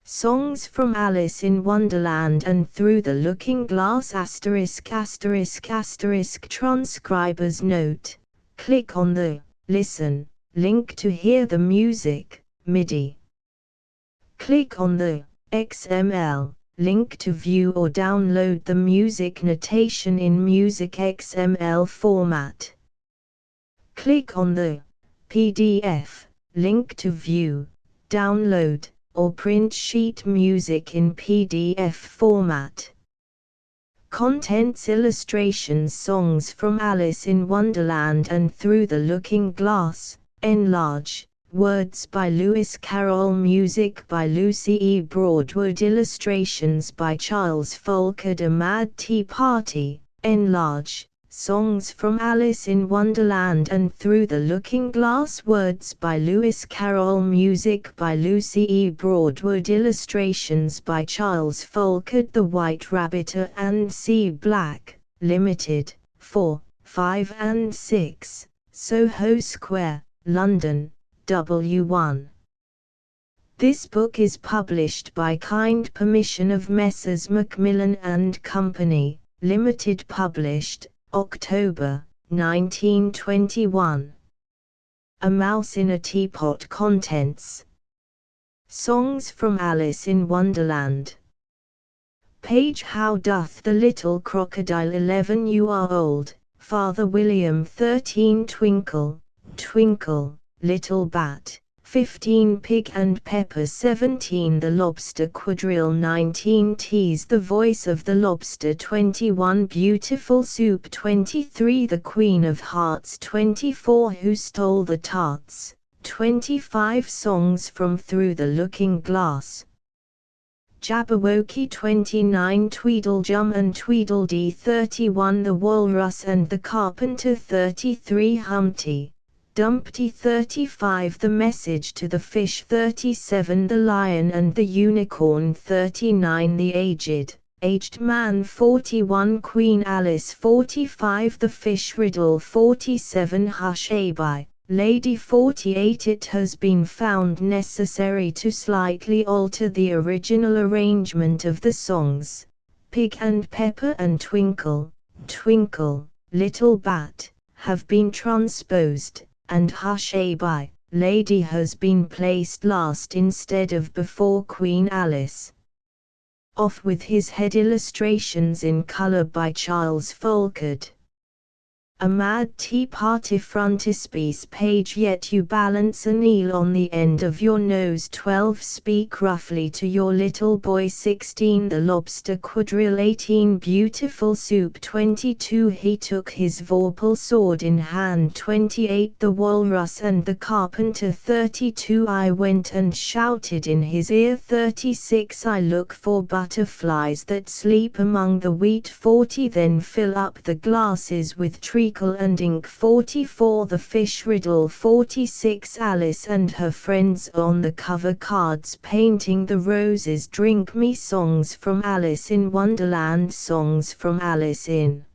Songs from Alice in Wonderland and Through the Looking Glass *****. Transcriber's note. Click on the Listen link to hear the music, MIDI. Click on the XML link to view or download the music notation in Music XML format. Click on the PDF link to view, download, or print sheet music in PDF format. Contents: illustrations, songs from Alice in Wonderland and Through the Looking Glass, enlarge, words by Lewis Carroll, music by Lucy E. Broadwood, illustrations by Charles Folkard, A Mad Tea Party, enlarge, songs from Alice in Wonderland and Through the Looking Glass, words by Lewis Carroll, music by Lucy E. Broadwood, illustrations by Charles Folkard. The White Rabbit and C. Black, Limited, 4, 5 and 6, Soho Square, London, W1. This book is published by kind permission of Messrs. Macmillan and Company, Limited, published October, 1921. A Mouse in a Teapot. Contents: Songs from Alice in Wonderland. Page: How doth the little crocodile 11 You are old, Father William 13 Twinkle, twinkle, little bat 15 Pig and Pepper 17 The Lobster Quadrille 19 Tease the Voice of the Lobster 21 Beautiful Soup 23 The Queen of Hearts 24 Who Stole the Tarts 25 Songs from Through the Looking Glass. Jabberwocky 29 Tweedledum and Tweedledee 31 The Walrus and the Carpenter 33 Humpty Dumpty 35 The Message to the Fish 37 The Lion and the Unicorn 39 The Aged Man 41 Queen Alice 45 The Fish Riddle 47 Hush-a-bye, Lady 48 It has been found necessary to slightly alter the original arrangement of the songs. Pig and Pepper and Twinkle, Twinkle, Little Bat have been transposed, and Hush-a-bye, Lady has been placed last instead of before Queen Alice. Off with his head. Illustrations in color by Charles Folkard. A Mad Tea Party. Frontispiece page. Yet you balance a needle on the end of your nose. 12 Speak roughly to your little boy. 16 The Lobster Quadrille. 18 Beautiful Soup. 22 He took his vorpal sword in hand. 28 The Walrus and the Carpenter. 32 I went and shouted in his ear. 36 I look for butterflies that sleep among the wheat. 40 Then fill up the glasses with treacle and ink. 44 The Fish Riddle. 46 Alice and her friends on the cover cards painting the roses. Drink Me. Songs from Alice in Wonderland. Songs from Alice in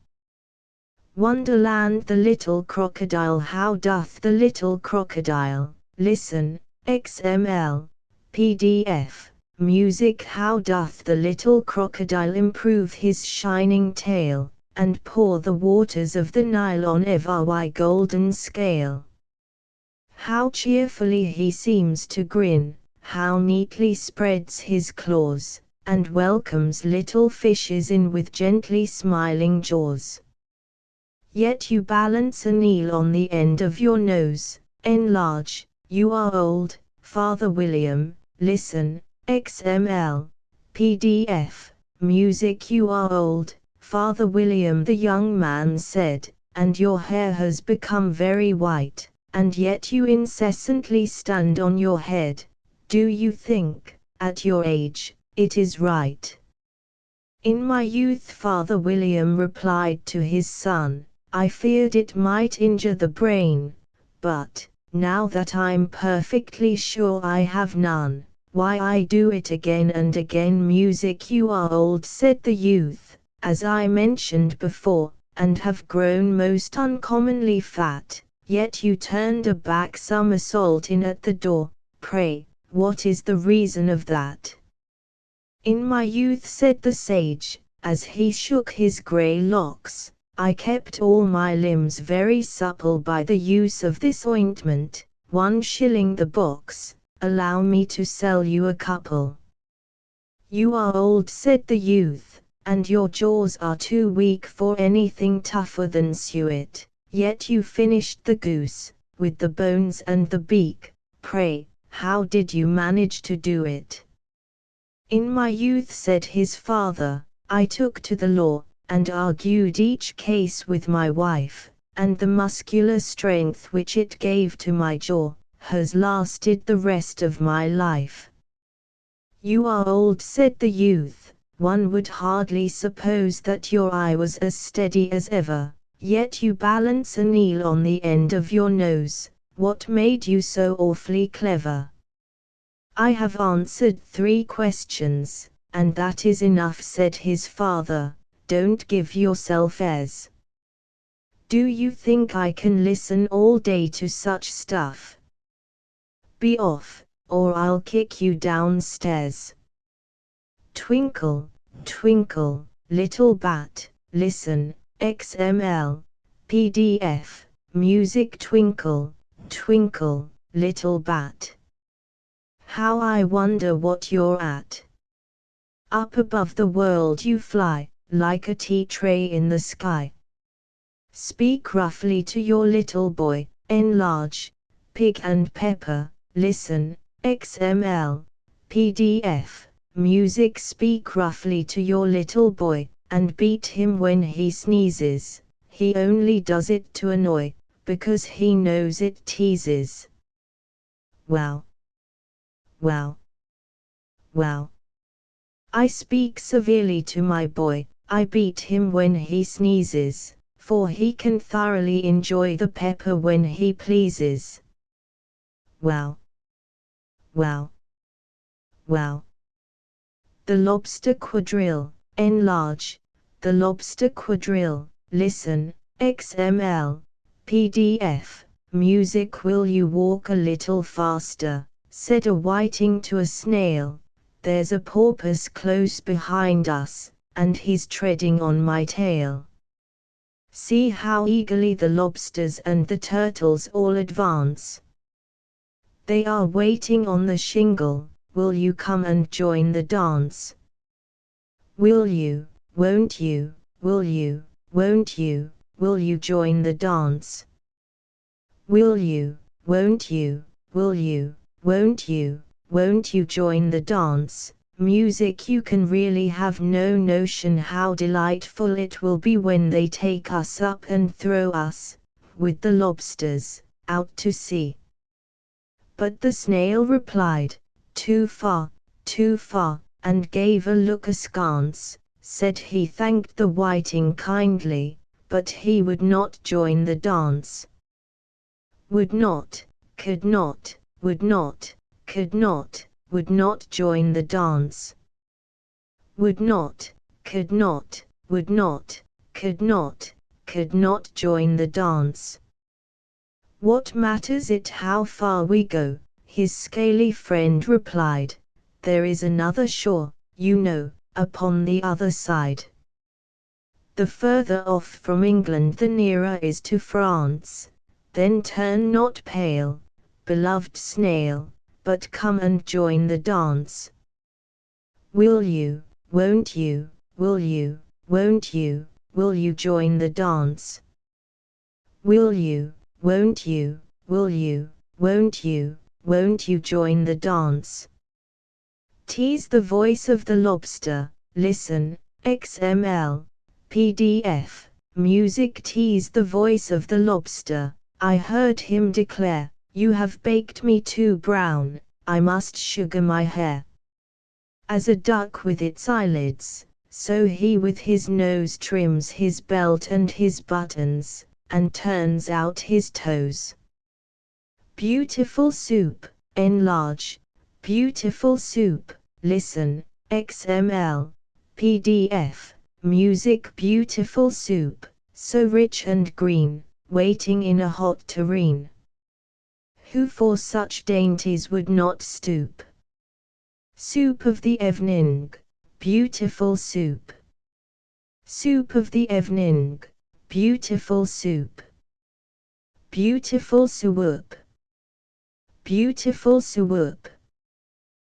Wonderland. The Little Crocodile. How doth the little crocodile listen? XML, PDF, music. How doth the little crocodile improve his shining tail, and pour the waters of the Nile on every golden scale? How cheerfully he seems to grin, how neatly spreads his claws, and welcomes little fishes in with gently smiling jaws. Yet you balance a needle on the end of your nose. Enlarge, you are old, Father William, listen. XML, PDF, music. You are old, Father William, the young man said, and your hair has become very white, and yet you incessantly stand on your head. Do you think, at your age, it is right? In my youth, Father William replied to his son, I feared it might injure the brain, but, now that I'm perfectly sure I have none, why I do it again and again. Music. You are old, said the youth, as I mentioned before, and have grown most uncommonly fat, yet you turned a back somersault in at the door. Pray, what is the reason of that? In my youth, said the sage, as he shook his grey locks, I kept all my limbs very supple by the use of this ointment, 1 shilling the box, allow me to sell you a couple. You are old, said the youth, and your jaws are too weak for anything tougher than suet, yet you finished the goose, with the bones and the beak. Pray, how did you manage to do it? In my youth, said his father, I took to the law, and argued each case with my wife, and the muscular strength which it gave to my jaw, has lasted the rest of my life. You are old, said the youth, one would hardly suppose that your eye was as steady as ever, yet you balance an eel on the end of your nose. What made you so awfully clever? I have answered 3 questions, and that is enough, said his father. Don't give yourself airs. Do you think I can listen all day to such stuff? Be off, or I'll kick you downstairs. Twinkle, twinkle, little bat, listen, XML, PDF, music. Twinkle, twinkle, little bat. How I wonder what you're at. Up above the world you fly, like a tea tray in the sky. Speak roughly to your little boy, enlarge, pig and pepper, listen, XML, PDF, music. Speak roughly to your little boy, and beat him when he sneezes, he only does it to annoy, because he knows it teases. Wow. Wow. Wow. I speak severely to my boy, I beat him when he sneezes, for he can thoroughly enjoy the pepper when he pleases. Wow. Wow. Wow. The lobster quadrille, enlarge, the lobster quadrille, listen, XML, PDF, music. Will you walk a little faster? Said a whiting to a snail, there's a porpoise close behind us, and he's treading on my tail. See how eagerly the lobsters and the turtles all advance. They are waiting on the shingle, will you come and join the dance? Will you, won't you, will you, won't you, will you join the dance? Will you, won't you, will you, won't you join the dance? Music. You can really have no notion how delightful it will be when they take us up and throw us, with the lobsters, out to sea. But the snail replied, too far, and gave a look askance, said he thanked the whiting kindly, but he would not join the dance. Would not, could not, would not, could not, would not join the dance. Would not, could not, would not, could not join the dance. What matters it how far we go? His scaly friend replied. There is another shore, you know, upon the other side. The further off from England the nearer is to France. Then turn not pale, beloved snail, but come and join the dance. Will you, won't you, will you, won't you, will you join the dance? Will you, won't you, will you, won't you join the dance? Tease the voice of the lobster, listen, XML, PDF, music. Tease the voice of the lobster, I heard him declare, you have baked me too brown, I must sugar my hair. As a duck with its eyelids, so he with his nose trims his belt and his buttons, and turns out his toes. Beautiful soup, enlarge, beautiful soup, listen, XML, PDF, music. Beautiful soup, so rich and green, waiting in a hot tureen. Who for such dainties would not stoop? Soup of the evening, beautiful soup. Soup of the evening, beautiful soup. Beautiful soup. Beautiful soup.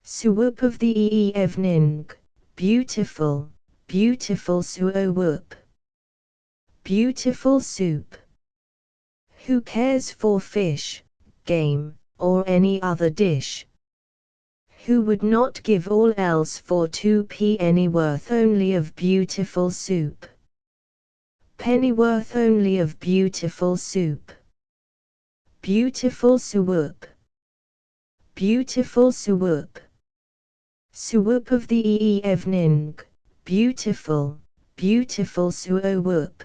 Soup of the evening, beautiful, beautiful soup. Beautiful soup. Who cares for fish, game, or any other dish? Who would not give all else for 2 pennyworth only of beautiful soup? Pennyworth only of beautiful soup. Beautiful soup. Beautiful soup. Soup of the evening, beautiful, beautiful soup.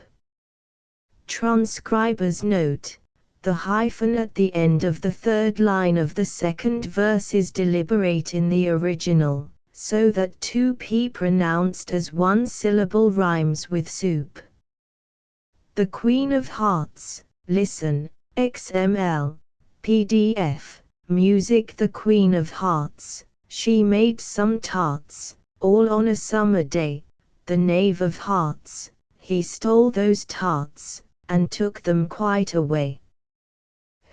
Transcriber's note: the hyphen at the end of the third line of the second verse is deliberate in the original, so that 2p pronounced as one syllable rhymes with soup. The Queen of Hearts, listen, XML, PDF, music. The Queen of Hearts, she made some tarts, all on a summer day. The Knave of Hearts, he stole those tarts, and took them quite away.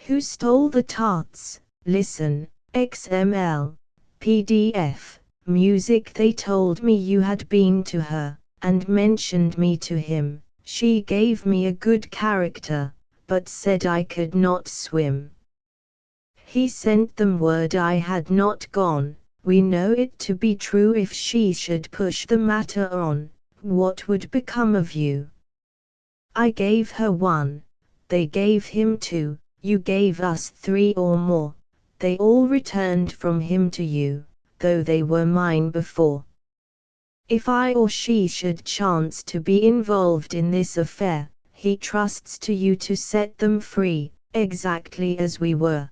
Who stole the tarts? Listen, XML, PDF, music. They told me you had been to her, and mentioned me to him. She gave me a good character, but said I could not swim. He sent them word I had not gone. We know it to be true. If she should push the matter on, what would become of you? I gave her 1, they gave him 2, you gave us 3 or more. They all returned from him to you, though they were mine before. If I or she should chance to be involved in this affair, he trusts to you to set them free, exactly as we were.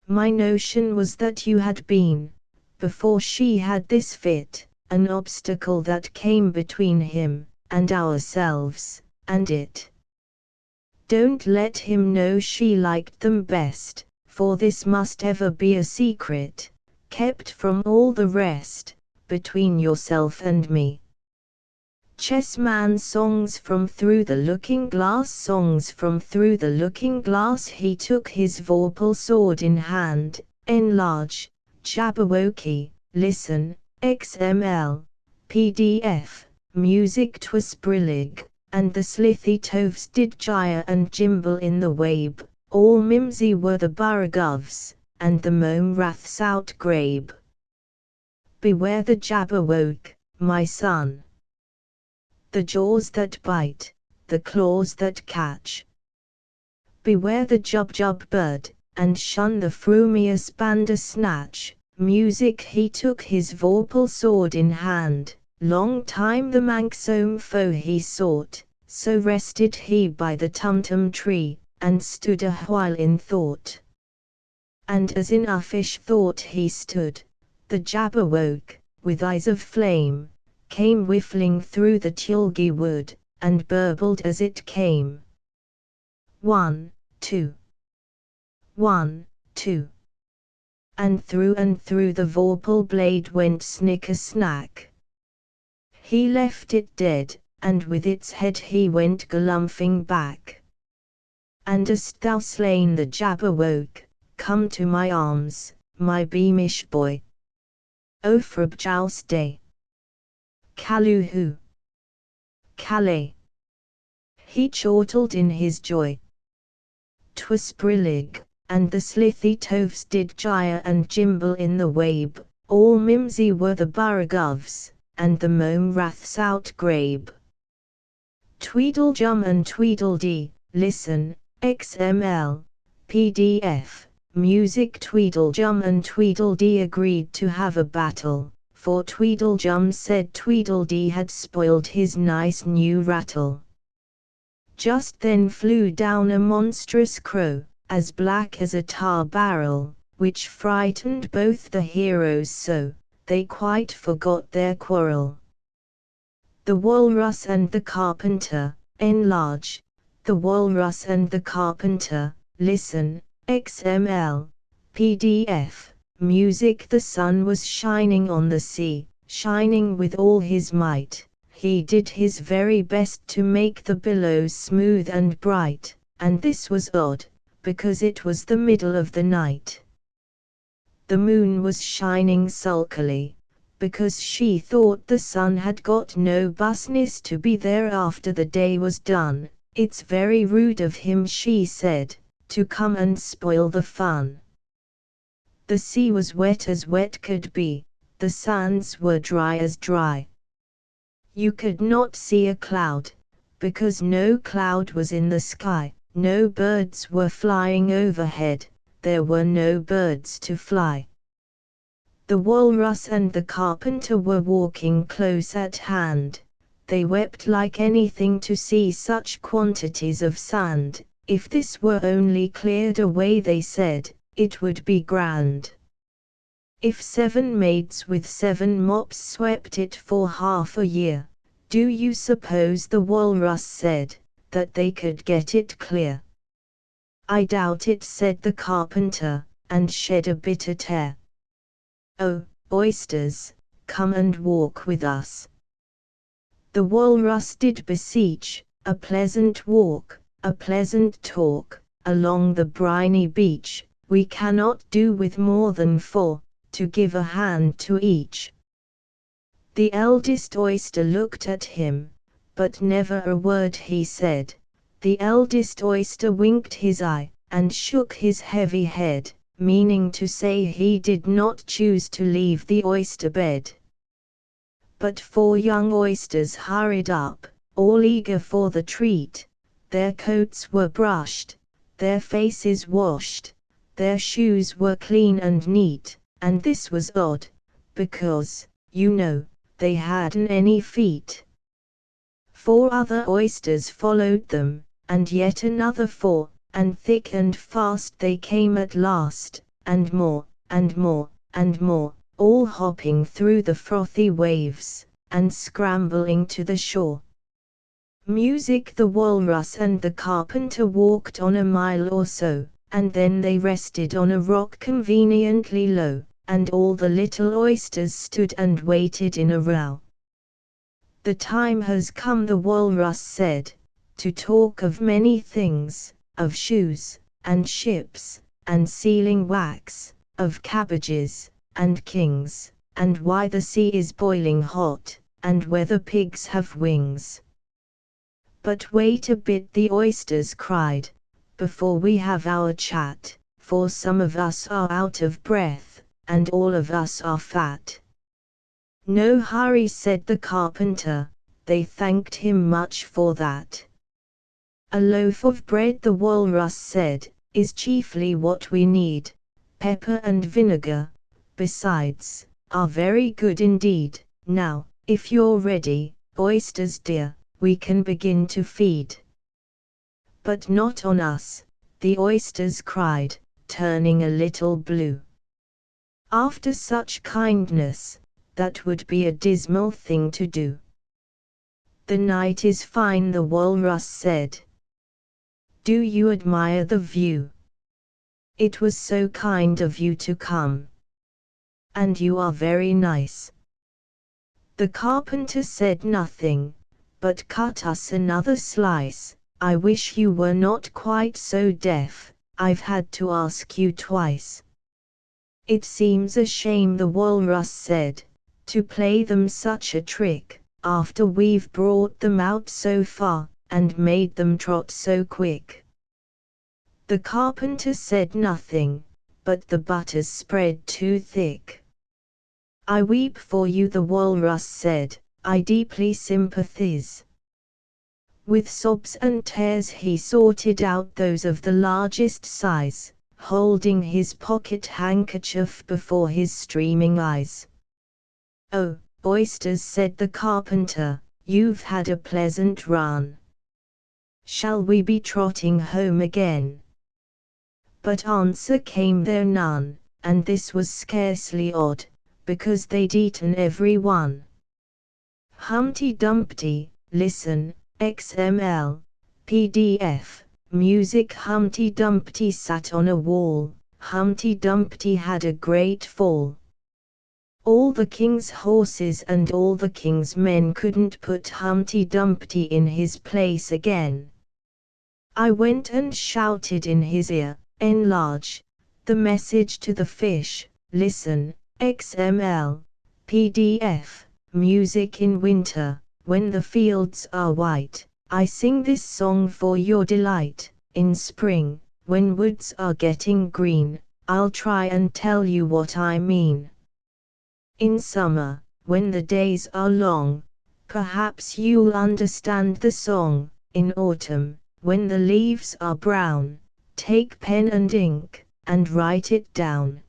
My notion was that you had been, before she had this fit, an obstacle that came between him and ourselves, and it. Don't let him know she liked them best, for this must ever be a secret, kept from all the rest, between yourself and me. Chessman songs from Through the Looking Glass. Songs from Through the Looking Glass. He took his vorpal sword in hand, enlarge, Jabberwocky, listen, XML, PDF, music. 'Twas brillig, and the slithy toves did gyre and gimble in the wabe, all mimsy were the burragoves, and the mome raths out grabe. Beware the Jabberwock, my son. The jaws that bite, the claws that catch. Beware the jub bird, and shun the frumious bandersnatch. Music. He took his vorpal sword in hand, long time the manxome foe he sought, so rested he by the tumtum tree, and stood a while in thought. And as in uffish thought he stood, the Jabberwock, with eyes of flame, came whiffling through the tulgey wood, and burbled as it came. 1, 2. 1, 2. And through the vorpal blade went snicker-snack. He left it dead, and with its head he went galumphing back. And hast thou slain the Jabberwock, come to my arms, my beamish boy. O frabjous day. Calluhu. Calais. He chortled in his joy. 'Twas brillig, and the slithy toves did gyre and gimble in the wabe, all mimsy were the burragoves, and the mome raths out grabe. Tweedledum and Tweedledee, listen, XML, PDF, music. Tweedledum and Tweedledee agreed to have a battle, for Tweedledum said Tweedledee had spoiled his nice new rattle. Just then flew down a monstrous crow, as black as a tar barrel, which frightened both the heroes so, they quite forgot their quarrel. The Walrus and the Carpenter, enlarge, the Walrus and the Carpenter, listen, XML, PDF, music. The sun was shining on the sea, shining with all his might. He did his very best to make the billows smooth and bright, and this was odd, because it was the middle of the night. The moon was shining sulkily, because she thought the sun had got no business to be there after the day was done. "It's very rude of him," she said, "to come and spoil the fun." The sea was wet as wet could be, the sands were dry as dry. You could not see a cloud, because no cloud was in the sky. No birds were flying overhead, there were no birds to fly. The walrus and the carpenter were walking close at hand. They wept like anything to see such quantities of sand. If this were only cleared away, they said, it would be grand. If 7 maids with 7 mops swept it for half a year, do you suppose, the walrus said, that they could get it clear? "I doubt it," said the carpenter, and shed a bitter tear. "Oh, oysters, come and walk with us." The walrus did beseech, a pleasant walk, a pleasant talk, along the briny beach, we cannot do with more than 4, to give a hand to each. The eldest oyster looked at him, but never a word he said. The eldest oyster winked his eye, and shook his heavy head, meaning to say he did not choose to leave the oyster bed. But 4 young oysters hurried up, all eager for the treat. Their coats were brushed, their faces washed, their shoes were clean and neat, and this was odd, because, you know, they hadn't any feet. 4 other oysters followed them, and yet another 4, and thick and fast they came at last, and more, and more, and more, all hopping through the frothy waves, and scrambling to the shore. Music! The walrus and the carpenter walked on a mile or so, and then they rested on a rock conveniently low, and all the little oysters stood and waited in a row. "The time has come," the walrus said, "to talk of many things, of shoes, and ships, and sealing wax, of cabbages, and kings, and why the sea is boiling hot, and whether pigs have wings." "But wait a bit," the oysters cried, "before we have our chat, for some of us are out of breath, and all of us are fat." "No hurry," said the carpenter, they thanked him much for that. "A loaf of bread," the walrus said, "is chiefly what we need. Pepper and vinegar, besides, are very good indeed. Now, if you're ready, oysters dear, we can begin to feed." "But not on us," the oysters cried, turning a little blue. "After such kindness, that would be a dismal thing to do." "The night is fine," the walrus said. "Do you admire the view? It was so kind of you to come. And you are very nice." The carpenter said nothing, but cut us another slice. "I wish you were not quite so deaf, I've had to ask you twice." "It seems a shame," the walrus said, "to play them such a trick, after we've brought them out so far, and made them trot so quick." The carpenter said nothing, but the butter's spread too thick. "I weep for you," the walrus said, "I deeply sympathize." With sobs and tears he sorted out those of the largest size, holding his pocket handkerchief before his streaming eyes. "Oh, oysters," said the carpenter, "you've had a pleasant run. Shall we be trotting home again?" But answer came there none, and this was scarcely odd, because they'd eaten every one. Humpty Dumpty, listen, XML, PDF, music. Humpty Dumpty sat on a wall, Humpty Dumpty had a great fall. All the king's horses and all the king's men couldn't put Humpty Dumpty in his place again. I went and shouted in his ear, enlarge the message to the fish, listen, XML, PDF, music in winter, when the fields are white, I sing this song for your delight. In spring, when woods are getting green, I'll try and tell you what I mean. In summer, when the days are long, perhaps you'll understand the song. In autumn, when the leaves are brown, take pen and ink, and write it down.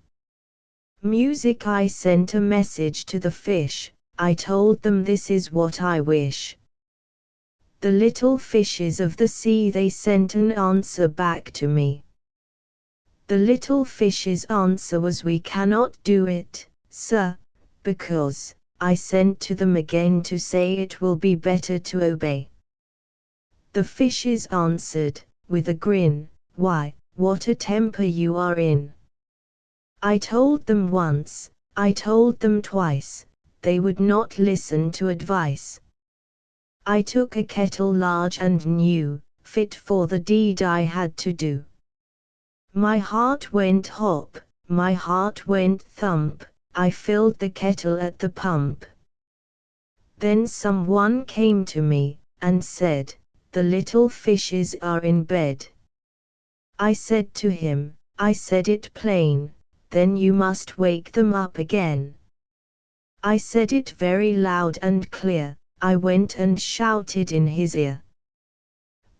Music. I sent a message to the fish, I told them this is what I wish. The little fishes of the sea, they sent an answer back to me. The little fish's answer was, we cannot do it, sir, because I sent to them again to say it will be better to obey. The fishes answered, with a grin, why, what a temper you are in. I told them once, I told them twice, they would not listen to advice. I took a kettle large and new, fit for the deed I had to do. My heart went hop, my heart went thump, I filled the kettle at the pump. Then someone came to me, and said, the little fishes are in bed. I said to him, I said it plain, then you must wake them up again. I said it very loud and clear, I went and shouted in his ear.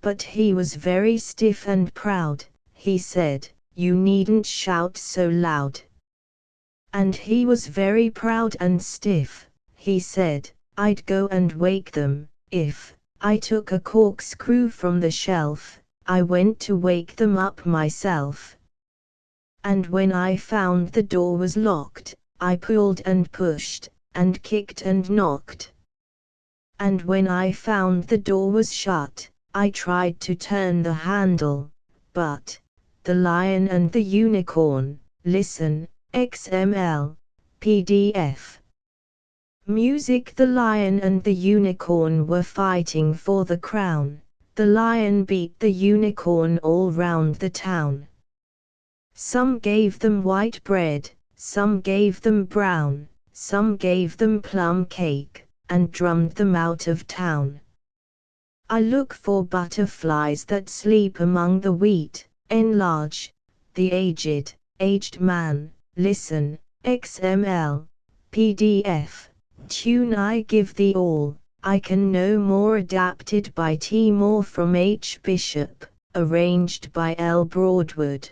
But he was very stiff and proud, he said, you needn't shout so loud. And he was very proud and stiff, he said, I'd go and wake them, if I took a corkscrew from the shelf, I went to wake them up myself. And when I found the door was locked, I pulled and pushed, and kicked and knocked. And when I found the door was shut, I tried to turn the handle, but the lion and the unicorn, listen, XML, PDF. Music. The lion and the unicorn were fighting for the crown, the lion beat the unicorn all round the town. Some gave them white bread, some gave them brown, some gave them plum cake, and drummed them out of town. I look for butterflies that sleep among the wheat, enlarge, the aged man, listen, XML, PDF, tune I give thee all, I can no more, adapted by T. Moore from H. Bishop, arranged by L. Broadwood.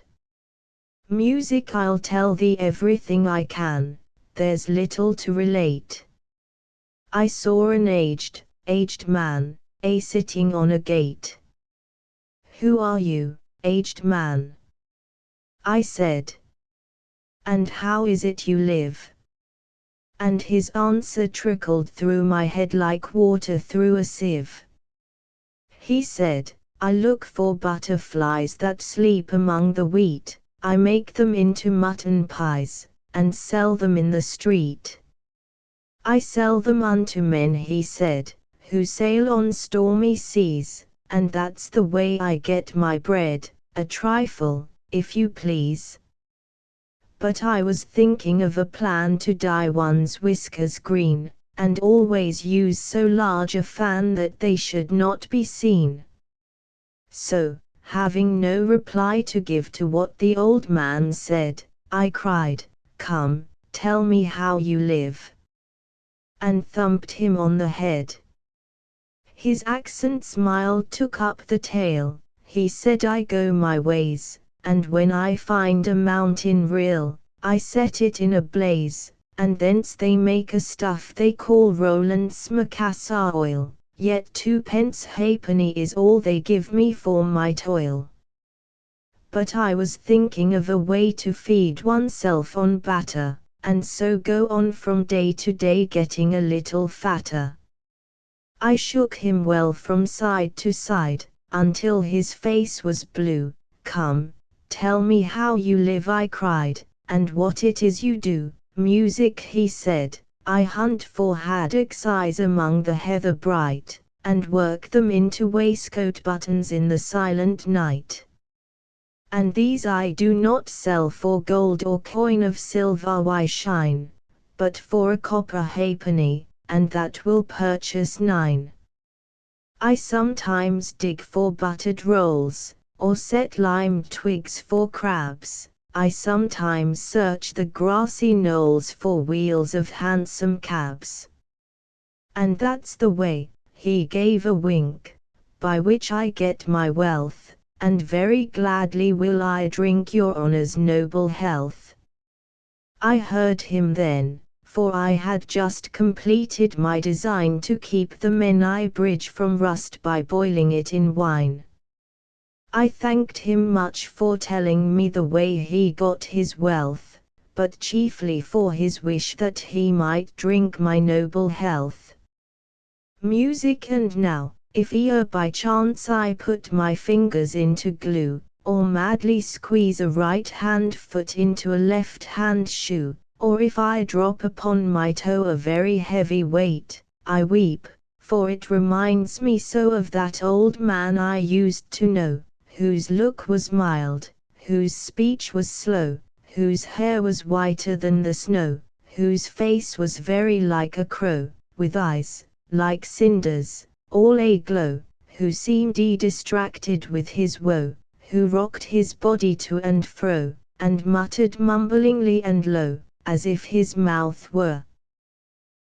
Music. I'll tell thee everything I can, there's little to relate. I saw an aged man, sitting on a gate. Who are you, aged man? I said. And how is it you live? And his answer trickled through my head like water through a sieve. He said, I look for butterflies that sleep among the wheat, I make them into mutton pies, and sell them in the street. I sell them unto men, he said, who sail on stormy seas, and that's the way I get my bread, a trifle, if you please. But I was thinking of a plan to dye one's whiskers green, and always use so large a fan that they should not be seen. So, having no reply to give to what the old man said, I cried, come, tell me how you live. And thumped him on the head. His accent smiled, took up the tale, he said, I go my ways, and when I find a mountain rill, I set it in a blaze, and thence they make a stuff they call Rowland's Macassar oil, yet 2p halfpenny is all they give me for my toil. But I was thinking of a way to feed oneself on batter, and so go on from day to day getting a little fatter. I shook him well from side to side, until his face was blue. Come, tell me how you live, I cried, and what it is you do, music he said, I hunt for haddocks' eyes among the heather bright, and work them into waistcoat buttons in the silent night. And these I do not sell for gold or coin of silver why shine, but for a copper halfpenny, and that will purchase 9. I sometimes dig for buttered rolls, or set lime twigs for crabs. I sometimes search the grassy knolls for wheels of handsome cabs. And that's the way, he gave a wink, by which I get my wealth, and very gladly will I drink your honour's noble health. I heard him then, for I had just completed my design to keep the Menai Bridge from rust by boiling it in wine. I thanked him much for telling me the way he got his wealth, but chiefly for his wish that he might drink my noble health. Music. And now, if e'er by chance I put my fingers into glue, or madly squeeze a right-hand foot into a left-hand shoe, or if I drop upon my toe a very heavy weight, I weep, for it reminds me so of that old man I used to know, whose look was mild, whose speech was slow, whose hair was whiter than the snow, whose face was very like a crow, with eyes, like cinders, all aglow, who seemed distracted with his woe, who rocked his body to and fro, and muttered mumblingly and low, as if his mouth were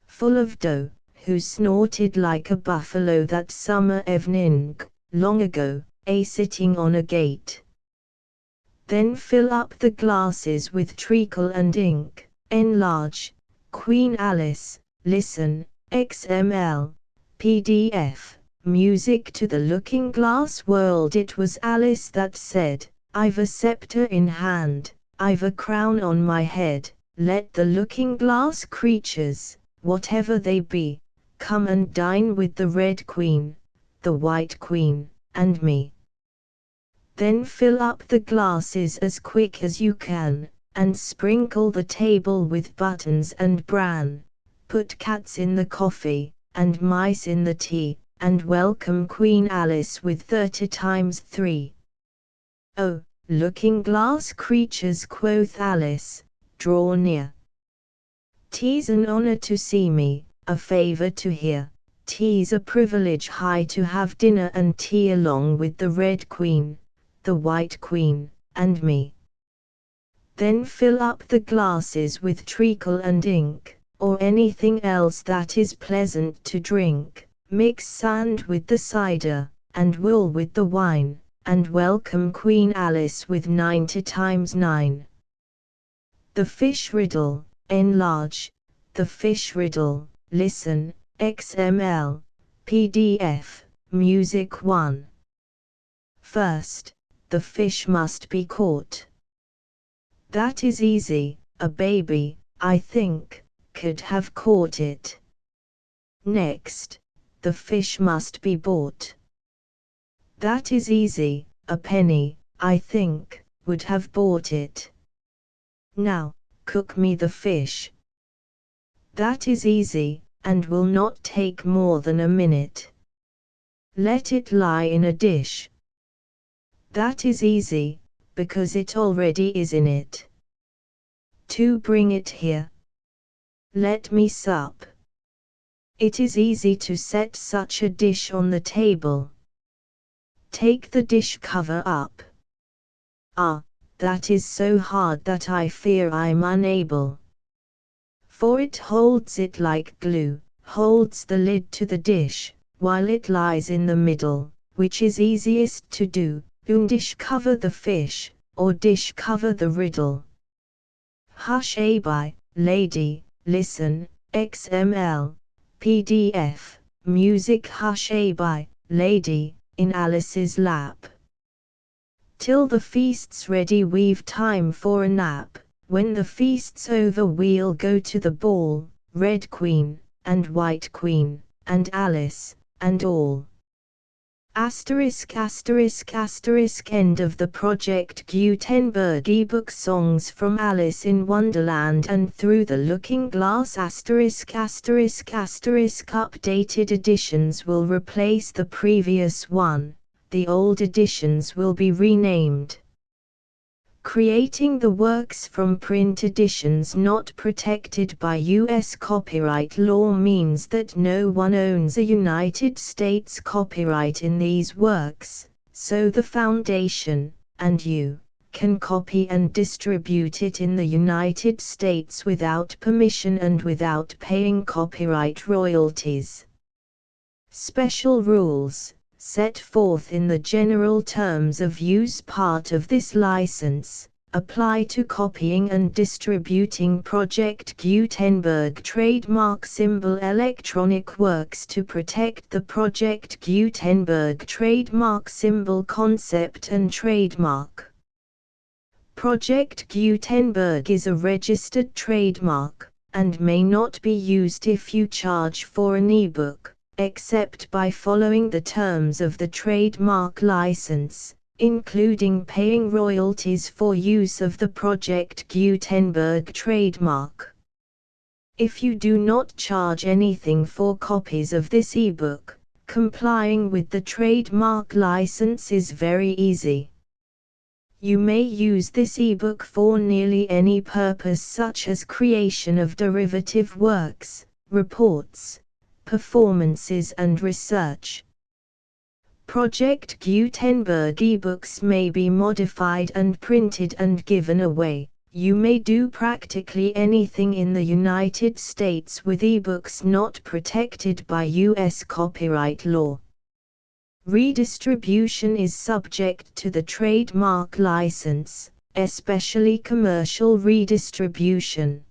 full of dough, who snorted like a buffalo that summer evening, long ago, sitting on a gate. Then fill up the glasses with treacle and ink, enlarge, Queen Alice, listen, XML, PDF, music to the looking-glass world. It was Alice that said, I've a scepter in hand, I've a crown on my head, let the looking-glass creatures, whatever they be, come and dine with the Red Queen, the White Queen, and me. Then fill up the glasses as quick as you can, and sprinkle the table with buttons and bran, put cats in the coffee, and mice in the tea, and welcome Queen Alice with 30 times 3. Oh, looking-glass creatures, quoth Alice, draw near. 'Tis an honour to see me, a favour to hear, 'tis a privilege high to have dinner and tea along with the Red Queen, the White Queen, and me. Then fill up the glasses with treacle and ink, or anything else that is pleasant to drink, mix sand with the cider, and wool with the wine, and welcome Queen Alice with 90 times 9. The fish riddle, enlarge, the fish riddle, listen, XML, PDF, music 1. First, the fish must be caught. That is easy, a baby, I think, could have caught it. Next, the fish must be bought. That is easy, a penny, I think, would have bought it. Now, cook me the fish. That is easy, and will not take more than a minute. Let it lie in a dish. That is easy, because it already is in it. To bring it here. Let me sup. It is easy to set such a dish on the table. Take the dish cover up. Ah, that is so hard that I fear I'm unable. For it holds it like glue, holds the lid to the dish, while it lies in the middle, which is easiest to do. Dish cover the fish, or dish cover the riddle. Hush by, lady, listen, XML, PDF, music. Hush by, lady, in Alice's lap. Till the feast's ready we've time for a nap, when the feast's over we'll go to the ball, Red Queen, and White Queen, and Alice, and all. End of the Project Gutenberg ebook Songs from Alice in Wonderland and Through the Looking Glass Updated editions will replace the previous one, the old editions will be renamed. Creating the works from print editions not protected by U.S. copyright law means that no one owns a United States copyright in these works, so the Foundation, and you, can copy and distribute it in the United States without permission and without paying copyright royalties. Special rules set forth in the general terms of use part of this license, apply to copying and distributing Project Gutenberg trademark symbol electronic works to protect the Project Gutenberg trademark symbol concept and trademark. Project Gutenberg is a registered trademark, and may not be used if you charge for an ebook, except by following the terms of the trademark license, including paying royalties for use of the Project Gutenberg trademark. If you do not charge anything for copies of this ebook, complying with the trademark license is very easy. You may use this ebook for nearly any purpose such as creation of derivative works, reports, performances and research. Project Gutenberg ebooks may be modified and printed and given away. You may do practically anything in the United States with ebooks not protected by U.S. copyright law. Redistribution is subject to the trademark license, especially commercial redistribution.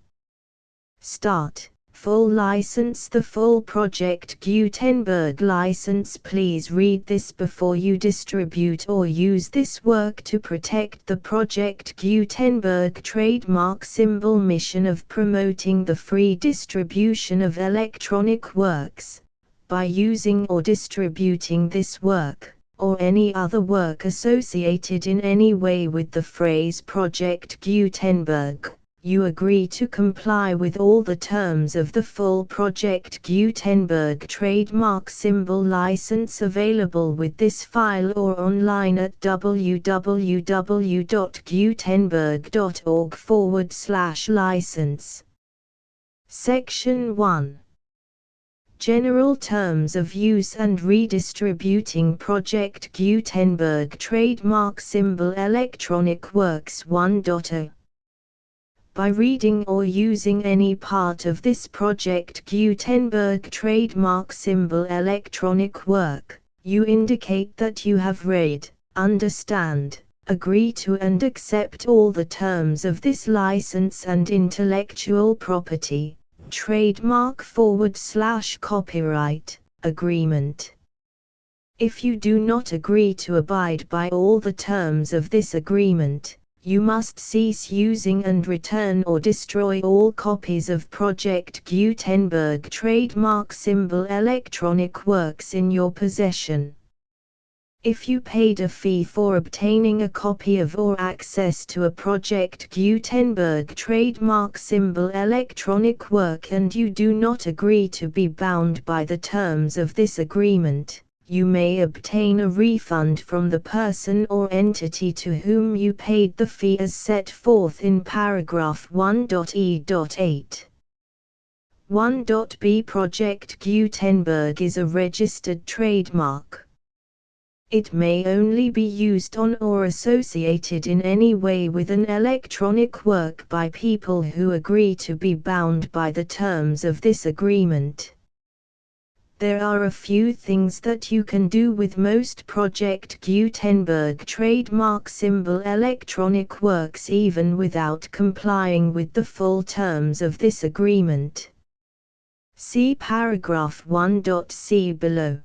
Start. Full license. The full Project Gutenberg license. Please read this before you distribute or use this work to protect the Project Gutenberg trademark symbol mission of promoting the free distribution of electronic works. By using or distributing this work, or any other work associated in any way with the phrase Project Gutenberg, you agree to comply with all the terms of the full Project Gutenberg trademark symbol license available with this file or online at www.gutenberg.org/license. Section 1. General Terms of Use and Redistributing Project Gutenberg Trademark Symbol Electronic Works 1.0. By reading or using any part of this Project Gutenberg trademark symbol electronic work, you indicate that you have read, understand, agree to and accept all the terms of this license and intellectual property, trademark/copyright, agreement. If you do not agree to abide by all the terms of this agreement, you must cease using and return or destroy all copies of Project Gutenberg trademark symbol electronic works in your possession. If you paid a fee for obtaining a copy of or access to a Project Gutenberg trademark symbol electronic work and you do not agree to be bound by the terms of this agreement, you may obtain a refund from the person or entity to whom you paid the fee as set forth in paragraph 1.e.8. 1.b Project Gutenberg is a registered trademark. It may only be used on or associated in any way with an electronic work by people who agree to be bound by the terms of this agreement. There are a few things that you can do with most Project Gutenberg trademark symbol electronic works even without complying with the full terms of this agreement. See paragraph 1.c below.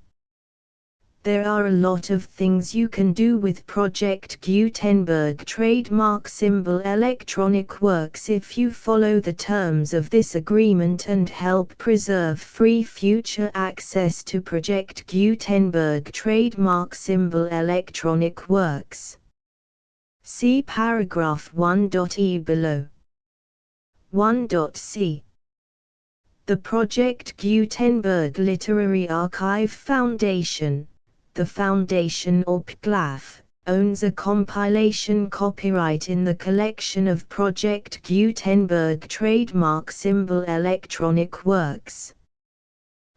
There are a lot of things you can do with Project Gutenberg trademark symbol electronic works if you follow the terms of this agreement and help preserve free future access to Project Gutenberg trademark symbol electronic works. See paragraph 1.e below. 1.c. The Project Gutenberg Literary Archive Foundation, the foundation or PGLAF, owns a compilation copyright in the collection of Project Gutenberg trademark symbol electronic works.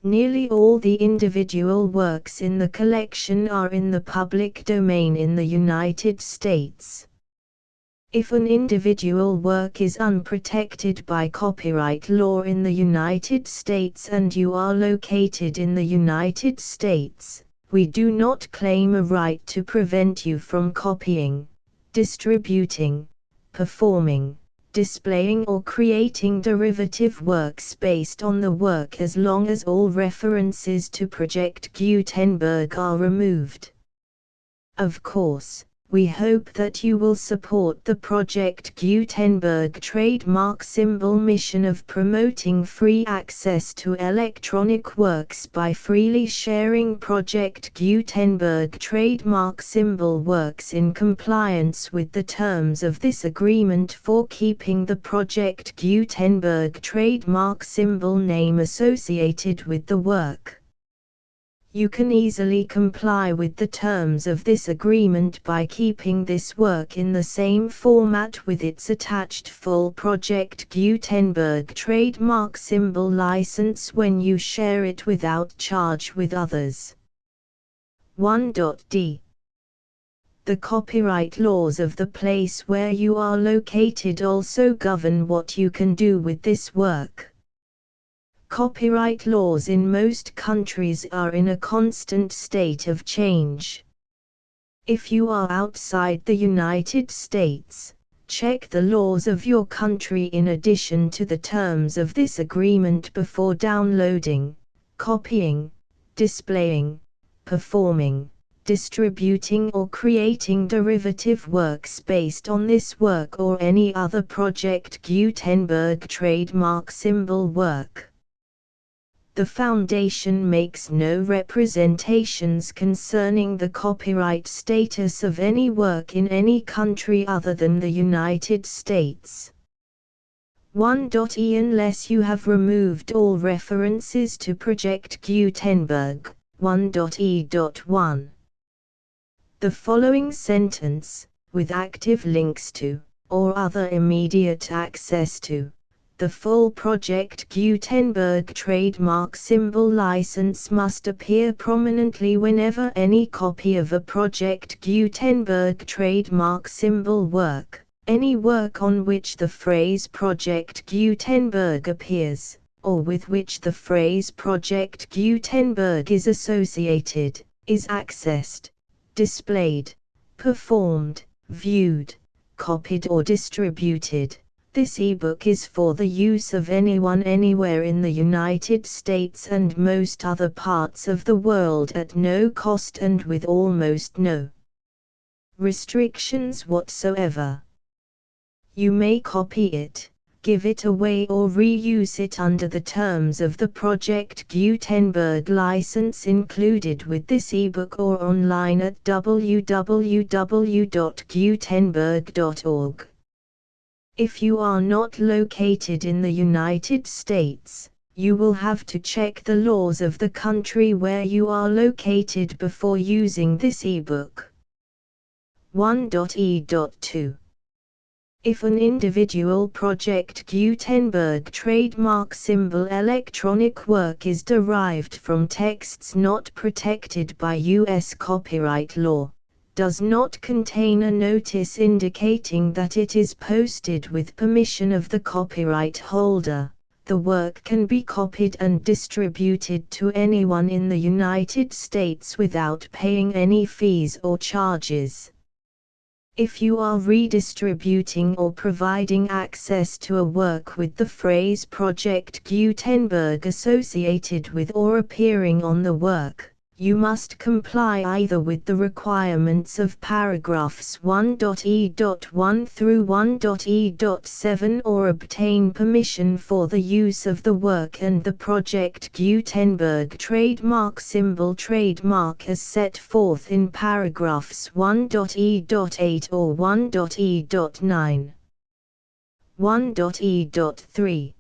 Nearly all the individual works in the collection are in the public domain in the United States. If an individual work is unprotected by copyright law in the United States and you are located in the United States, we do not claim a right to prevent you from copying, distributing, performing, displaying or creating derivative works based on the work as long as all references to Project Gutenberg are removed. Of course, we hope that you will support the Project Gutenberg trademark symbol mission of promoting free access to electronic works by freely sharing Project Gutenberg trademark symbol works in compliance with the terms of this agreement for keeping the Project Gutenberg trademark symbol name associated with the work. You can easily comply with the terms of this agreement by keeping this work in the same format with its attached full Project Gutenberg trademark symbol license when you share it without charge with others. 1.d. The copyright laws of the place where you are located also govern what you can do with this work. Copyright laws in most countries are in a constant state of change. If you are outside the United States, check the laws of your country in addition to the terms of this agreement before downloading, copying, displaying, performing, distributing or creating derivative works based on this work or any other Project Gutenberg trademark symbol work. The Foundation makes no representations concerning the copyright status of any work in any country other than the United States. 1.e Unless you have removed all references to Project Gutenberg. 1.e.1. The following sentence, with active links to, or other immediate access to, the full Project Gutenberg trademark symbol license must appear prominently whenever any copy of a Project Gutenberg trademark symbol work, any work on which the phrase Project Gutenberg appears, or with which the phrase Project Gutenberg is associated, is accessed, displayed, performed, viewed, copied or distributed. This ebook is for the use of anyone anywhere in the United States and most other parts of the world at no cost and with almost no restrictions whatsoever. You may copy it, give it away or reuse it under the terms of the Project Gutenberg license included with this ebook or online at www.gutenberg.org. If you are not located in the United States, you will have to check the laws of the country where you are located before using this ebook. 1.e.2. If an individual Project Gutenberg trademark symbol electronic work is derived from texts not protected by U.S. copyright law, does not contain a notice indicating that it is posted with permission of the copyright holder, the work can be copied and distributed to anyone in the United States without paying any fees or charges. If you are redistributing or providing access to a work with the phrase Project Gutenberg associated with or appearing on the work, You must comply either with the requirements of paragraphs 1.e.1 through 1.e.7 or obtain permission for the use of the work and the Project Gutenberg trademark symbol trademark as set forth in paragraphs 1.e.8 or 1.e.9. 1.e.3.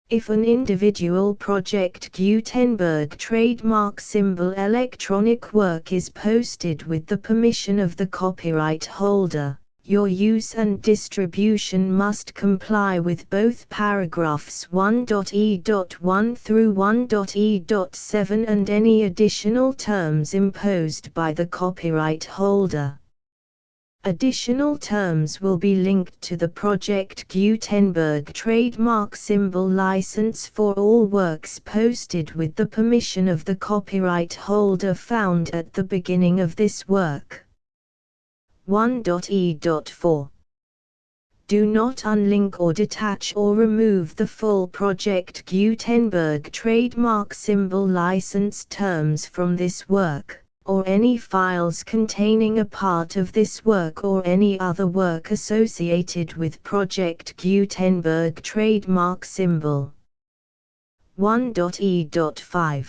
If an individual Project Gutenberg trademark symbol electronic work is posted with the permission of the copyright holder, your use and distribution must comply with both paragraphs 1.e.1 through 1.e.7 and any additional terms imposed by the copyright holder. Additional terms will be linked to the Project Gutenberg trademark symbol license for all works posted with the permission of the copyright holder found at the beginning of this work. 1.e.4. Do not unlink or detach or remove the full Project Gutenberg trademark symbol license terms from this work, or any files containing a part of this work or any other work associated with Project Gutenberg trademark symbol. 1.e.5.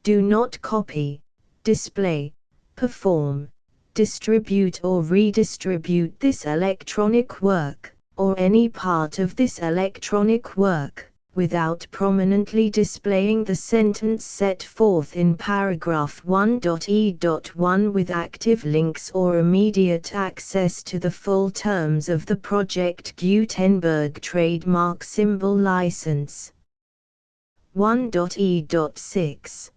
Do not copy, display, perform, distribute or redistribute this electronic work, or any part of this electronic work, without prominently displaying the sentence set forth in paragraph 1.e.1 with active links or immediate access to the full terms of the Project Gutenberg trademark symbol license. 1.e.6.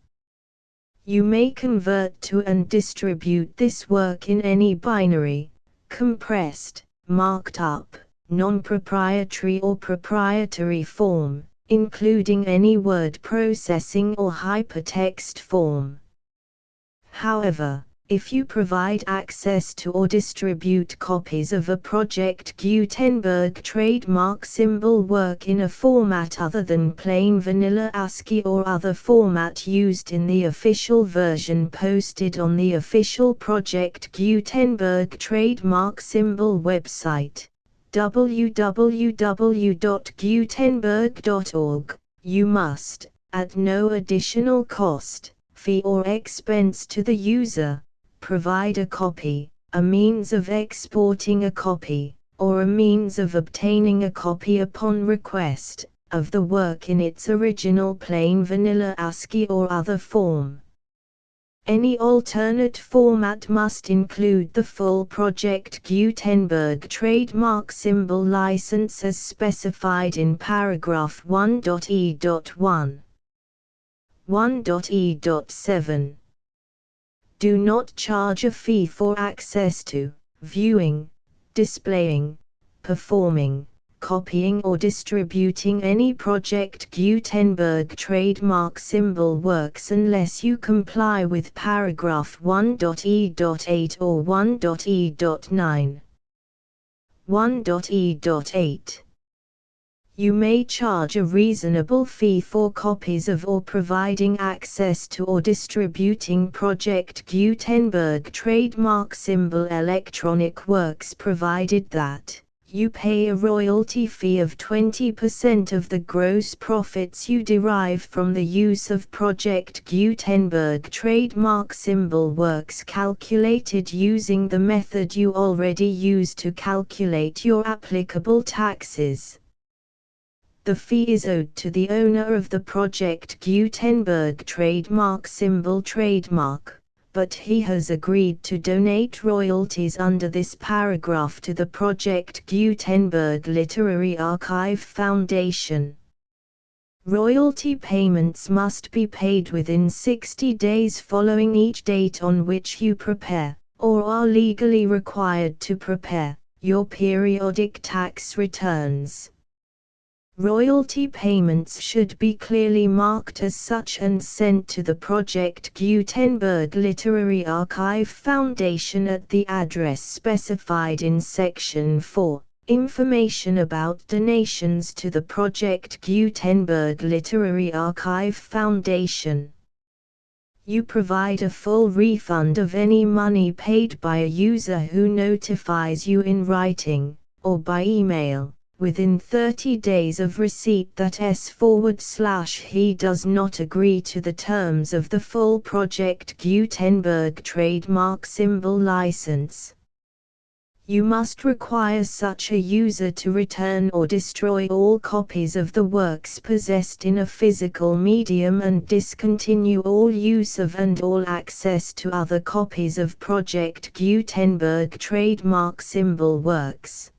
You may convert to and distribute this work in any binary, compressed, marked up, non-proprietary or proprietary form, including any word processing or hypertext form. However, if you provide access to or distribute copies of a Project Gutenberg trademark symbol work in a format other than plain vanilla ASCII or other format used in the official version posted on the official Project Gutenberg trademark symbol website, www.gutenberg.org, you must, at no additional cost, fee or expense to the user, provide a copy, a means of exporting a copy, or a means of obtaining a copy upon request, of the work in its original plain vanilla ASCII or other form. Any alternate format must include the full Project Gutenberg trademark symbol license as specified in paragraph 1.e.1. 1.e.7. Do not charge a fee for access to, viewing, displaying, performing, copying or distributing any Project Gutenberg trademark symbol works unless you comply with paragraph 1.e.8 or 1.e.9. 1.e.8. You may charge a reasonable fee for copies of or providing access to or distributing Project Gutenberg trademark symbol electronic works provided that you pay a royalty fee of 20% of the gross profits you derive from the use of Project Gutenberg trademark symbol works calculated using the method you already use to calculate your applicable taxes. The fee is owed to the owner of the Project Gutenberg trademark symbol trademark, but he has agreed to donate royalties under this paragraph to the Project Gutenberg Literary Archive Foundation. Royalty payments must be paid within 60 days following each date on which you prepare, or are legally required to prepare, your periodic tax returns. Royalty payments should be clearly marked as such and sent to the Project Gutenberg Literary Archive Foundation at the address specified in Section 4, Information about donations to the Project Gutenberg Literary Archive Foundation. You provide a full refund of any money paid by a user who notifies you in writing, or by email, within 30 days of receipt that S/he does not agree to the terms of the full Project Gutenberg trademark symbol license. You must require such a user to return or destroy all copies of the works possessed in a physical medium and discontinue all use of and all access to other copies of Project Gutenberg trademark symbol works.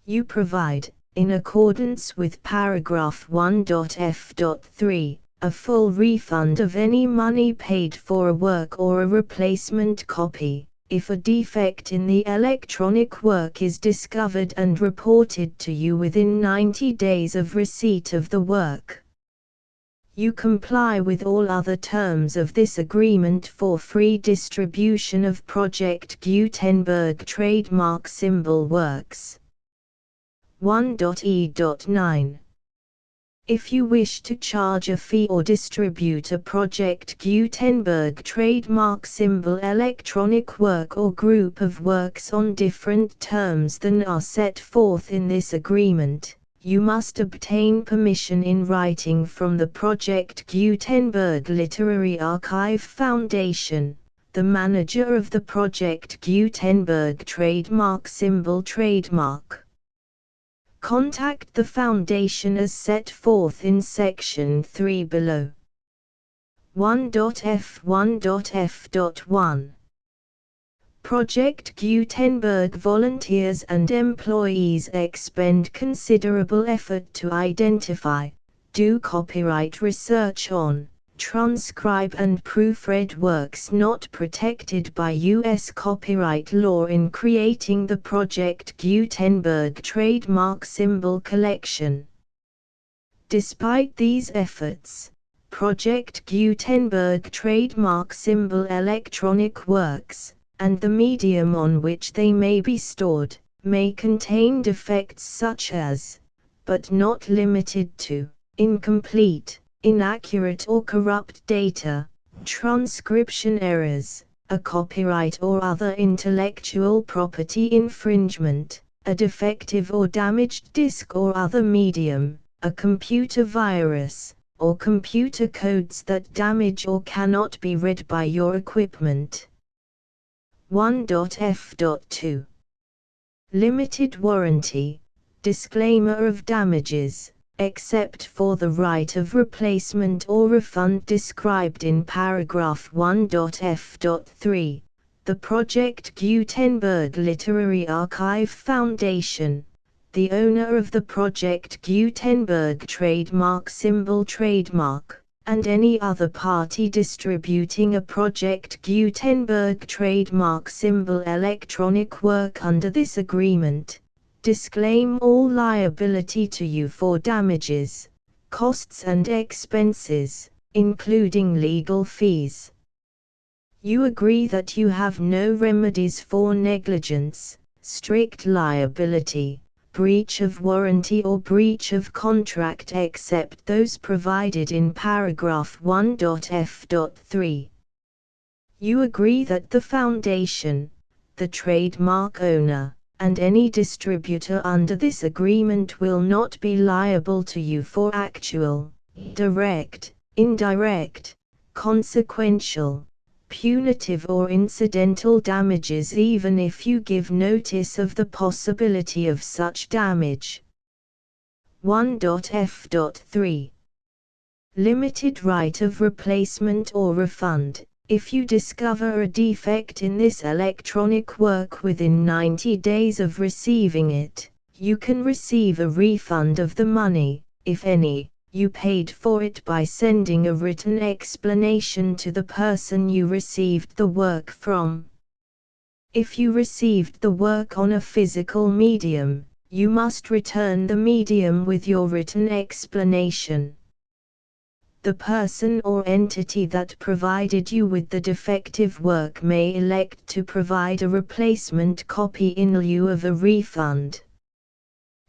You provide, in accordance with paragraph 1.f.3, a full refund of any money paid for a work or a replacement copy, if a defect in the electronic work is discovered and reported to you within 90 days of receipt of the work. You comply with all other terms of this agreement for free distribution of Project Gutenberg trademark symbol works. 1.e.9. If you wish to charge a fee or distribute a Project Gutenberg trademark symbol electronic work or group of works on different terms than are set forth in this agreement, you must obtain permission in writing from the Project Gutenberg Literary Archive Foundation, the manager of the Project Gutenberg trademark symbol trademark. Contact the Foundation as set forth in Section 3 below. 1.f1.f.1 Project Gutenberg volunteers and employees expend considerable effort to identify, do copyright research on, transcribe and proofread works not protected by U.S. copyright law in creating the Project Gutenberg trademark symbol collection. Despite these efforts, Project Gutenberg trademark symbol electronic works, and the medium on which they may be stored, may contain defects such as, but not limited to, incomplete, inaccurate or corrupt data, transcription errors, a copyright or other intellectual property infringement, a defective or damaged disk or other medium, a computer virus, or computer codes that damage or cannot be read by your equipment. 1.f.2 Limited warranty, disclaimer of damages, except for the right of replacement or refund described in paragraph 1.f.3, the Project Gutenberg Literary Archive Foundation, the owner of the Project Gutenberg trademark symbol trademark, and any other party distributing a Project Gutenberg trademark symbol electronic work under this agreement, disclaim all liability to you for damages, costs and expenses, including legal fees. You agree that you have no remedies for negligence, strict liability, breach of warranty or breach of contract except those provided in paragraph 1.f.3. You agree that the Foundation, the trademark owner, and any distributor under this agreement will not be liable to you for actual, direct, indirect, consequential, punitive or incidental damages even if you give notice of the possibility of such damage. 1.f.3 Limited right of replacement or refund. If you discover a defect in this electronic work within 90 days of receiving it, you can receive a refund of the money, if any, you paid for it by sending a written explanation to the person you received the work from. If you received the work on a physical medium, you must return the medium with your written explanation. The person or entity that provided you with the defective work may elect to provide a replacement copy in lieu of a refund.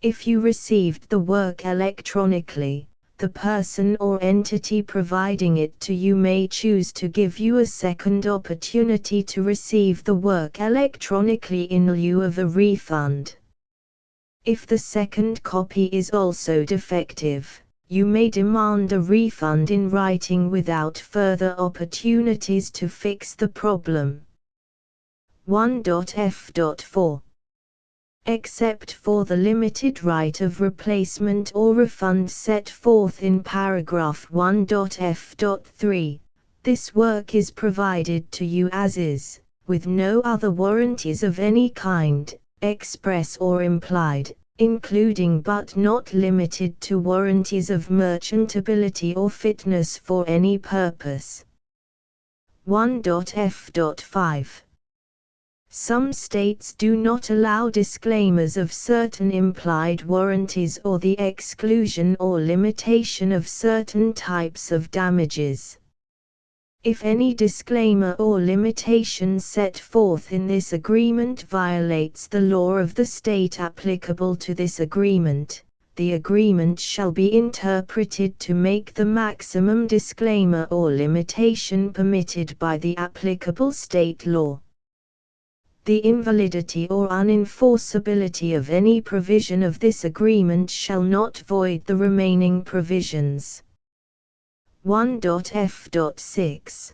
If you received the work electronically, the person or entity providing it to you may choose to give you a second opportunity to receive the work electronically in lieu of a refund. If the second copy is also defective, you may demand a refund in writing without further opportunities to fix the problem. 1.f.4 Except for the limited right of replacement or refund set forth in paragraph 1.f.3, this work is provided to you as is, with no other warranties of any kind, express or implied, including but not limited to warranties of merchantability or fitness for any purpose. 1.f.5 Some states do not allow disclaimers of certain implied warranties or the exclusion or limitation of certain types of damages. If any disclaimer or limitation set forth in this agreement violates the law of the state applicable to this agreement, the agreement shall be interpreted to make the maximum disclaimer or limitation permitted by the applicable state law. The invalidity or unenforceability of any provision of this agreement shall not void the remaining provisions. 1.f.6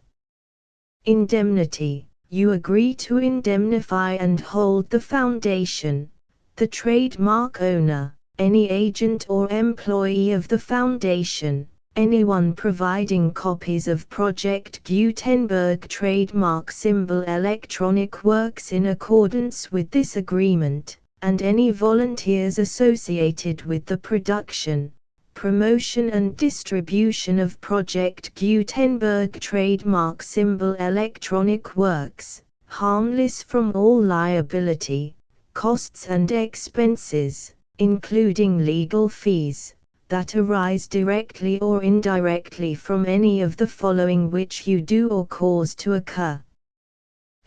Indemnity. You agree to indemnify and hold the foundation, the trademark owner, any agent or employee of the foundation, anyone providing copies of Project Gutenberg trademark symbol electronic works in accordance with this agreement, and any volunteers associated with the production, promotion and distribution of Project Gutenberg trademark symbol electronic works, harmless from all liability, costs and expenses, including legal fees, that arise directly or indirectly from any of the following which you do or cause to occur.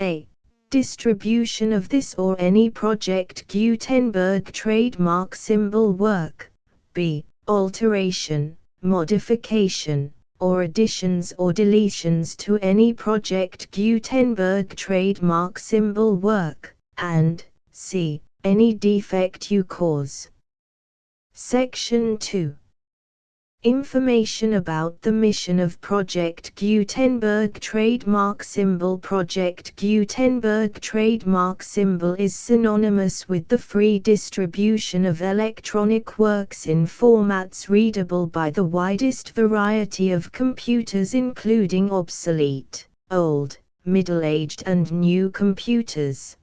A. Distribution of this or any Project Gutenberg trademark symbol work. B. Alteration, modification, or additions or deletions to any Project Gutenberg trademark symbol work, and C. Any defect you cause. Section 2. Information about the mission of Project Gutenberg trademark symbol. Project Gutenberg trademark symbol is synonymous with the free distribution of electronic works in formats readable by the widest variety of computers, including obsolete, old, middle-aged and new computers.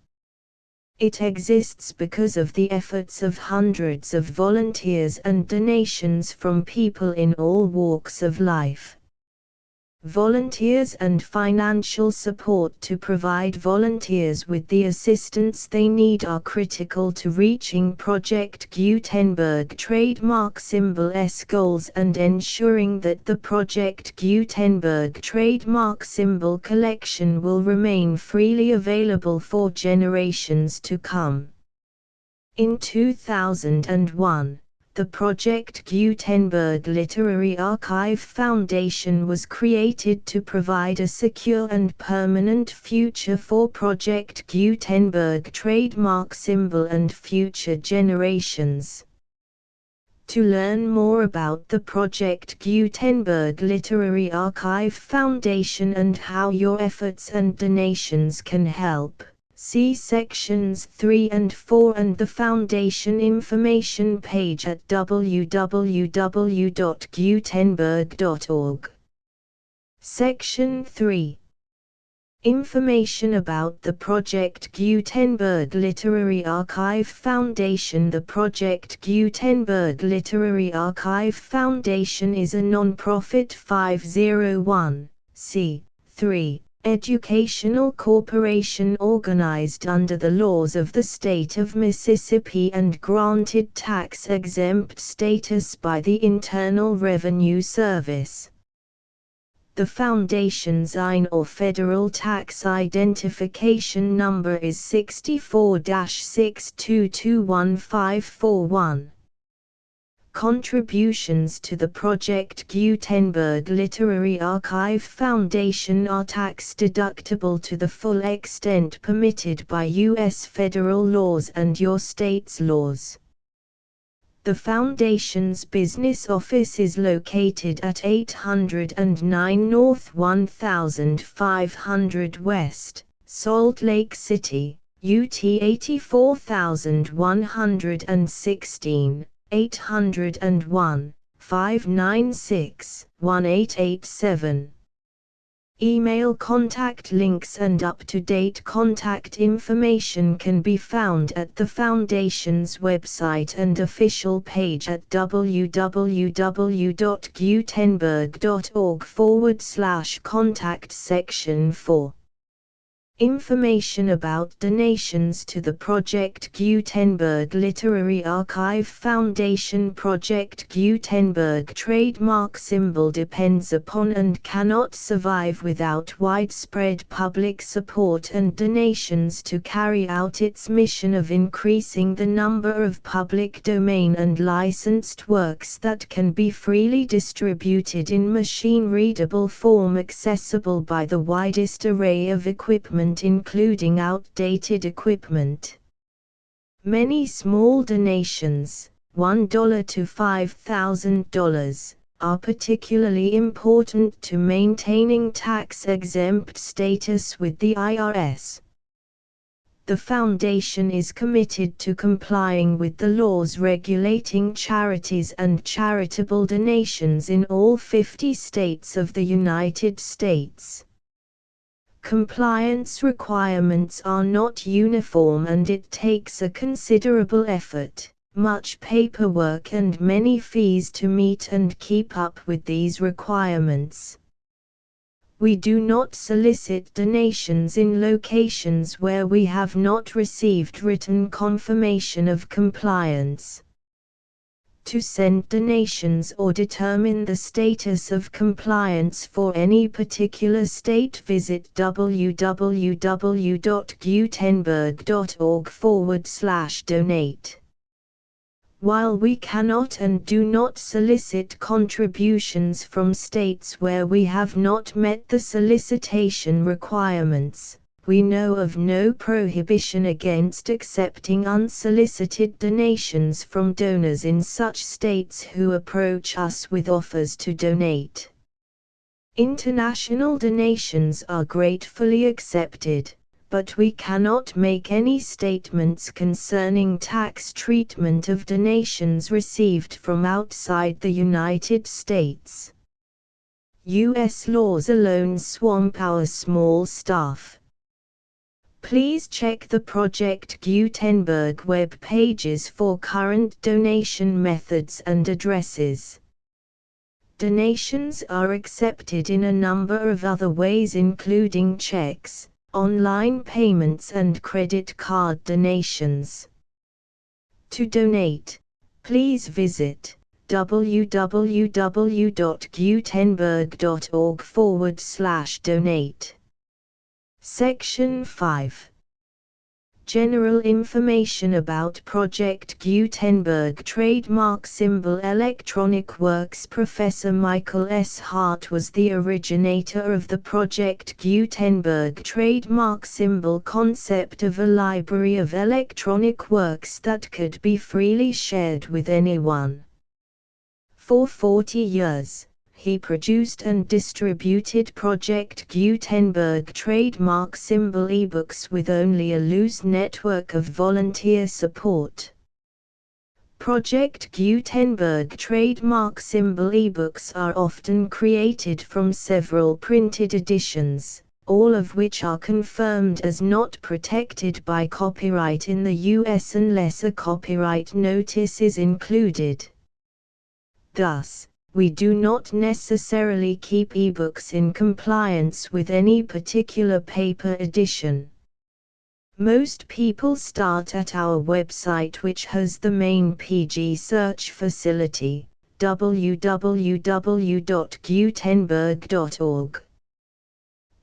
It exists because of the efforts of hundreds of volunteers and donations from people in all walks of life. Volunteers and financial support to provide volunteers with the assistance they need are critical to reaching Project Gutenberg trademark symbol's goals and ensuring that the Project Gutenberg trademark symbol collection will remain freely available for generations to come. In 2001, the Project Gutenberg Literary Archive Foundation was created to provide a secure and permanent future for Project Gutenberg trademark symbol and future generations. To learn more about the Project Gutenberg Literary Archive Foundation and how your efforts and donations can help, see sections 3 and 4 and the Foundation information page at www.gutenberg.org. Section 3. Information about the Project Gutenberg Literary Archive Foundation. The Project Gutenberg Literary Archive Foundation is a non-profit 501(c)(3) educational corporation organized under the laws of the state of Mississippi and granted tax-exempt status by the Internal Revenue Service. The Foundation's IN or Federal Tax Identification Number is 64-6221541. Contributions to the Project Gutenberg Literary Archive Foundation are tax-deductible to the full extent permitted by U.S. federal laws and your state's laws. The Foundation's business office is located at 809 North 1500 West, Salt Lake City, UT 84116, 801, 596-1887. Email contact links and up-to-date contact information can be found at the Foundation's website and official page at www.gutenberg.org/contact section 4. Information about donations to the Project Gutenberg Literary Archive Foundation. Project Gutenberg trademark symbol depends upon and cannot survive without widespread public support and donations to carry out its mission of increasing the number of public domain and licensed works that can be freely distributed in machine-readable form accessible by the widest array of equipment including outdated equipment. Many small donations, $1 to $5,000, are particularly important to maintaining tax-exempt status with the IRS. The Foundation is committed to complying with the laws regulating charities and charitable donations in all 50 states of the United States. Compliance requirements are not uniform and it takes a considerable effort, much paperwork and many fees to meet and keep up with these requirements. We do not solicit donations in locations where we have not received written confirmation of compliance. To send donations or determine the status of compliance for any particular state, visit www.gutenberg.org/donate. While we cannot and do not solicit contributions from states where we have not met the solicitation requirements, we know of no prohibition against accepting unsolicited donations from donors in such states who approach us with offers to donate. International donations are gratefully accepted, but we cannot make any statements concerning tax treatment of donations received from outside the United States. U.S. laws alone swamp our small staff. Please check the Project Gutenberg web pages for current donation methods and addresses. Donations are accepted in a number of other ways including checks, online payments and credit card donations. To donate, please visit www.gutenberg.org/donate. Section 5. General information about Project Gutenberg trademark symbol electronic works. Professor Michael S. Hart was the originator of the Project Gutenberg trademark symbol concept of a library of electronic works that could be freely shared with anyone. For 40 years, he produced and distributed Project Gutenberg trademark symbol ebooks with only a loose network of volunteer support. Project Gutenberg trademark symbol ebooks are often created from several printed editions, all of which are confirmed as not protected by copyright in the U.S. unless a copyright notice is included. Thus, we do not necessarily keep ebooks in compliance with any particular paper edition. Most people start at our website, which has the main PG search facility, www.gutenberg.org.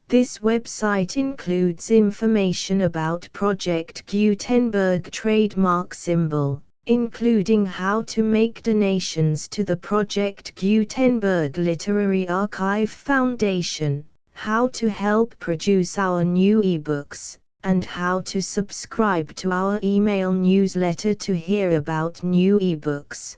This website includes information about Project Gutenberg trademark symbol, including how to make donations to the Project Gutenberg Literary Archive Foundation, how to help produce our new ebooks, and how to subscribe to our email newsletter to hear about new ebooks.